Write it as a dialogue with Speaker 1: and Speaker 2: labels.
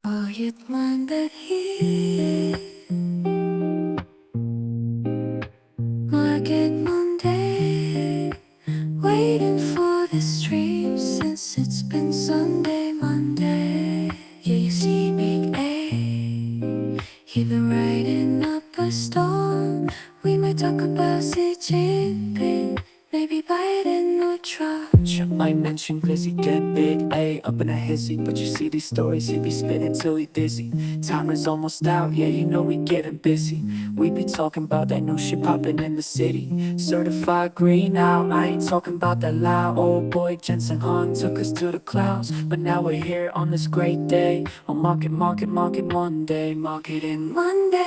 Speaker 1: Bakit mandahil Market Monday, waiting for this dream since it's been Sunday, Monday. Yeah, you see Big A, he been riding up a storm. We might talk about Xi Jinping, maybe Biden or Trump.
Speaker 2: I mentioned Glizzy, get Big A up in a hizzy. But you see these stories, he be spitting till he dizzy. Timer's almost out, yeah, you know we getting busy. We be talking about that new shit popping in the city. Certified green out, I ain't talking about that loud. Old boy Jensen Hung took us to the clouds. But now we're here on this great day. On market Monday, market in Monday.